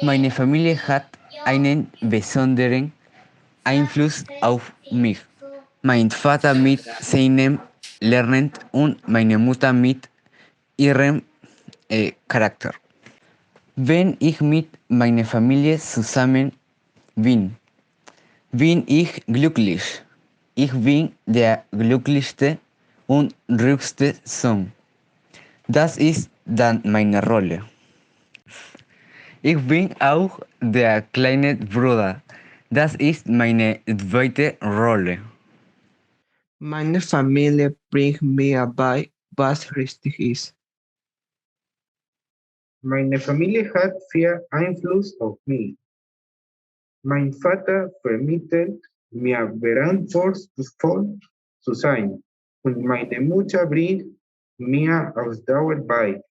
Meine Familie hat einen besonderen Einfluss auf mich. Mein Vater mit seinem Lernen und meine Mutter mit ihrem Charakter. Wenn ich mit meiner Familie zusammen bin ich glücklich. Ich bin der glücklichste und ruhigste Sohn. Das ist dann meine Rolle. Ich bin auch der kleine Bruder. Das ist meine zweite Rolle. Meine Familie bringt mir bei, was richtig ist. Meine Familie hat viel Einfluss auf mich. Mein Vater vermittelt mir verantwortungsvoll zu sein und meine Mutter bringt mir Ausdauer bei.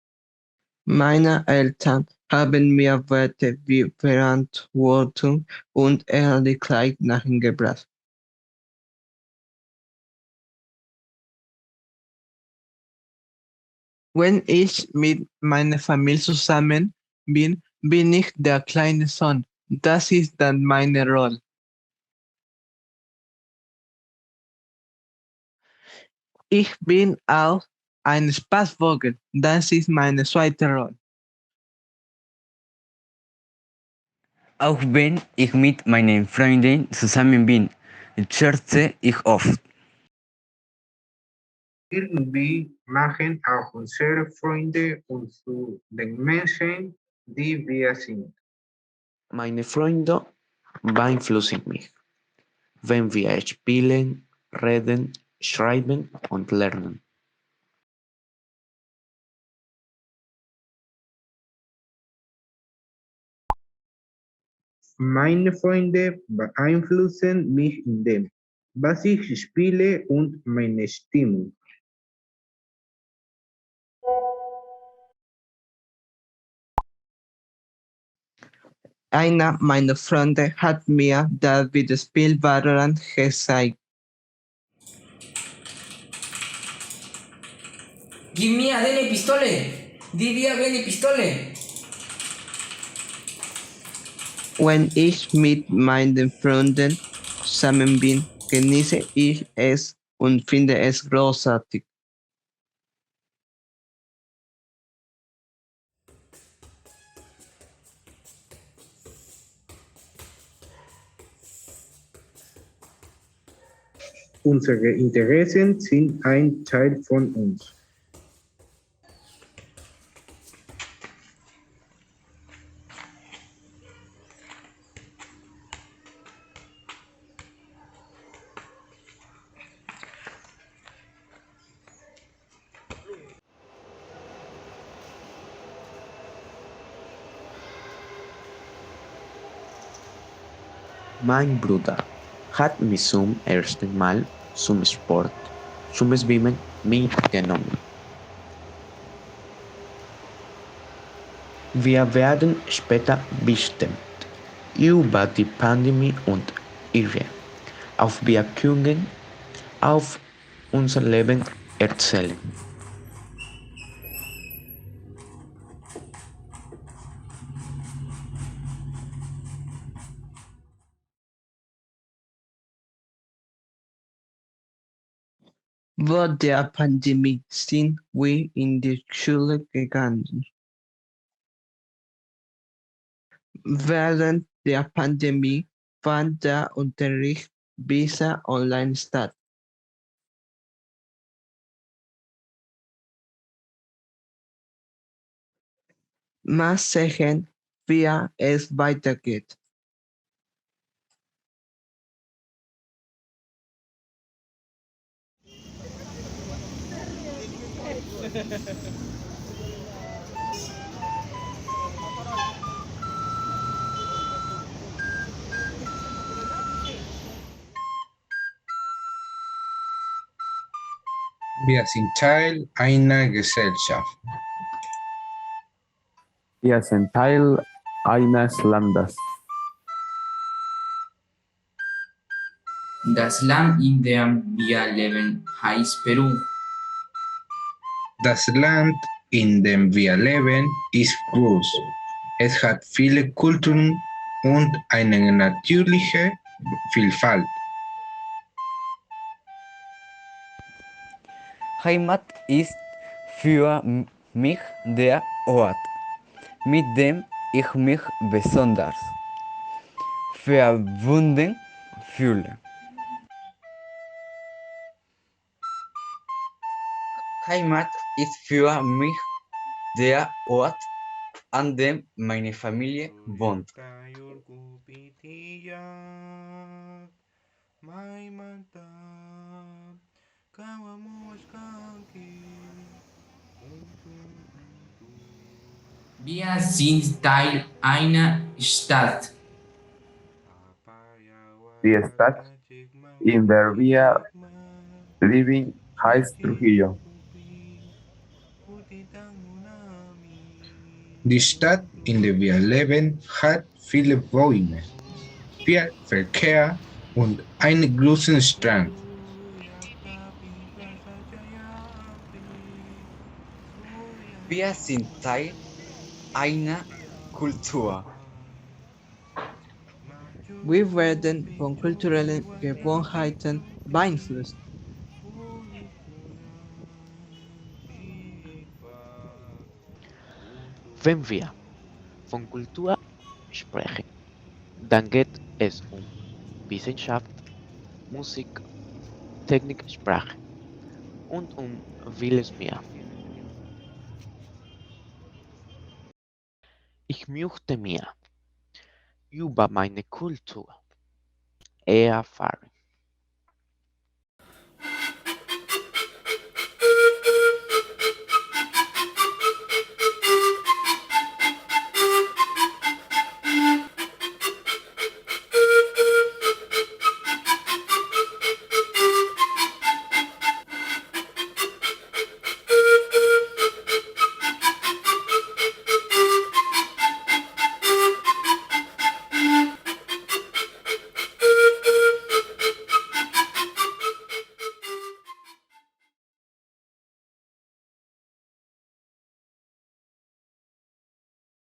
Meine Eltern haben mir Werte wie Verantwortung und Ehrlichkeit nahegebracht. Wenn ich mit meiner Familie zusammen bin ich der kleine Sohn. Das ist dann meine Rolle. Ich bin auch ein Spaßvogel. Das ist meine zweite Rolle. Auch wenn ich mit meinen Freunden zusammen bin, scherze ich oft. Irgendwie machen auch unsere Freunde uns zu den Menschen, die wir sind. Meine Freunde beeinflussen mich, wenn wir spielen, reden, schreiben und lernen. Meine Freunde beeinflussen mich in dem, was ich spiele und meine Stimmung. Einer meiner Freunde hat mir das Videospiel Valorant gezeigt. Gib mir eine Pistole. Die wir eine Pistole. Wenn ich mit meinen Freunden zusammen bin, genieße ich es und finde es großartig. Unsere Interessen sind ein Teil von uns. Mein Bruder hat mich zum ersten Mal zum Sport, zum Schwimmen mitgenommen. Wir werden später bestimmt über die Pandemie und ihre Auswirkungen auf unser Leben erzählen. Vor der Pandemie sind wir in die Schule gegangen. Während der Pandemie fand der Unterricht besser online statt. Mal sehen, wie es weitergeht. Wir sind Teil einer Gesellschaft. Wir sind Teil eines Landes. Das Land, in dem wir leben, heißt Peru. Das Land, in dem wir leben, ist groß. Es hat viele Kulturen und eine natürliche Vielfalt. Heimat ist für mich der Ort, mit dem ich mich besonders verbunden fühle. Heimat ist für mich der Ort, an dem meine Familie wohnt. Wir sind Teil einer Stadt. Die Stadt, in der wir leben, heißt Trujillo. Die Stadt, in der wir leben, hat viele Bäume, viel Verkehr und einen großen Strand. Wir sind Teil einer Kultur. Wir werden von kulturellen Gewohnheiten beeinflusst. Wenn wir von Kultur sprechen, dann geht es um Wissenschaft, Musik, Technik, Sprache und um vieles mehr. Ich möchte mehr über meine Kultur erfahren.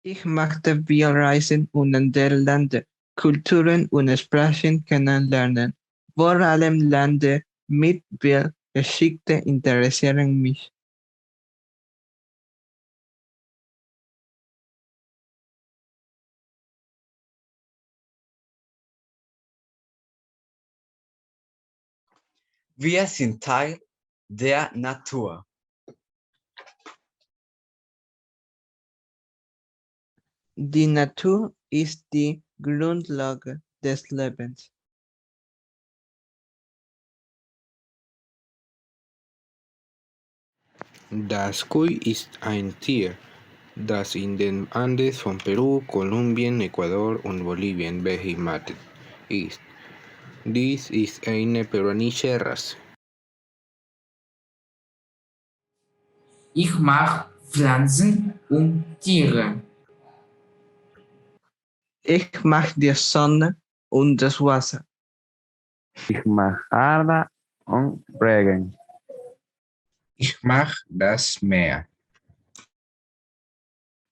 Ich möchte wir reisen und andere Länder, Kulturen und Sprachen kennenlernen. Vor allem Länder mit viel Geschichte interessieren mich. Wir sind Teil der Natur. Die Natur ist die Grundlage des Lebens. Das Cuy ist ein Tier, das in den Andes von Peru, Kolumbien, Ecuador und Bolivien beheimatet ist. Dies ist eine peruanische Rasse. Ich mag Pflanzen und Tiere. Ich mag die Sonne und das Wasser. Ich mag Erde und Regen. Ich mag das Meer.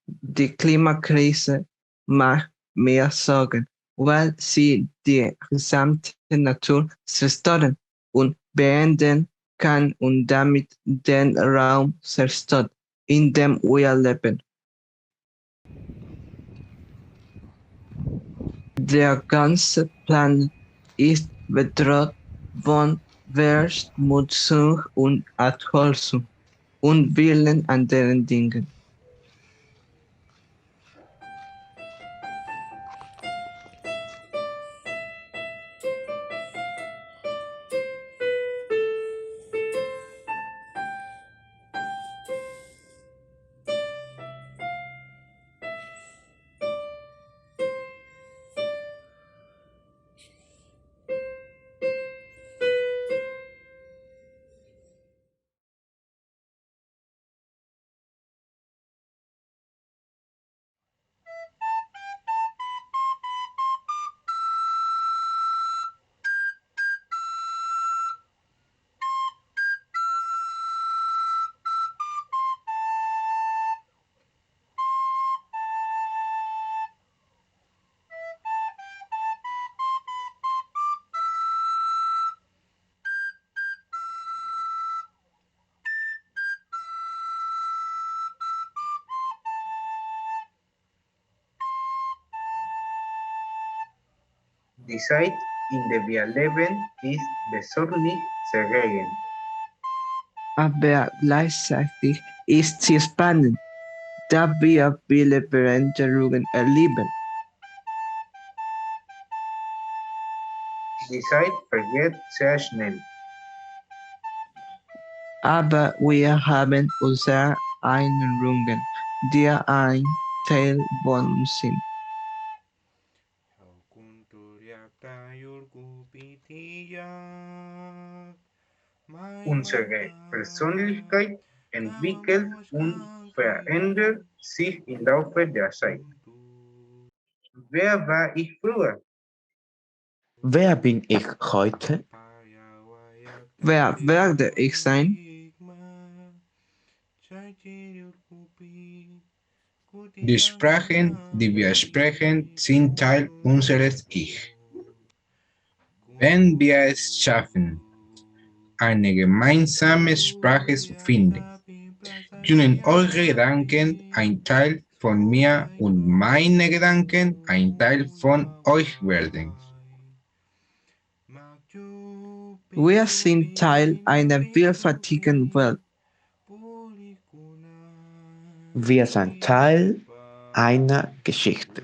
Die Klimakrise macht mir Sorgen, weil sie die gesamte Natur zerstören und beenden kann und damit den Raum zerstört, in dem wir leben. Der ganze Planet ist bedroht von Verschmutzung und Abholzung und vielen anderen Dingen. Die Zeit, in der wir leben, ist besonders zerregend. Aber gleichzeitig ist sie spannend, da wir viele Veränderungen erleben. Die Zeit vergeht sehr schnell. Aber wir haben unsere Erinnerungen, die ein Teil von uns sind. Unsere Persönlichkeit entwickelt und verändert sich im Laufe der Zeit. Wer war ich früher? Wer bin ich heute? Wer werde ich sein? Die Sprachen, die wir sprechen, sind Teil unseres Ich. Wenn wir es schaffen, eine gemeinsame Sprache zu finden, können eure Gedanken ein Teil von mir und meine Gedanken ein Teil von euch werden. Wir sind Teil einer vielfältigen Welt. Wir sind Teil einer Geschichte.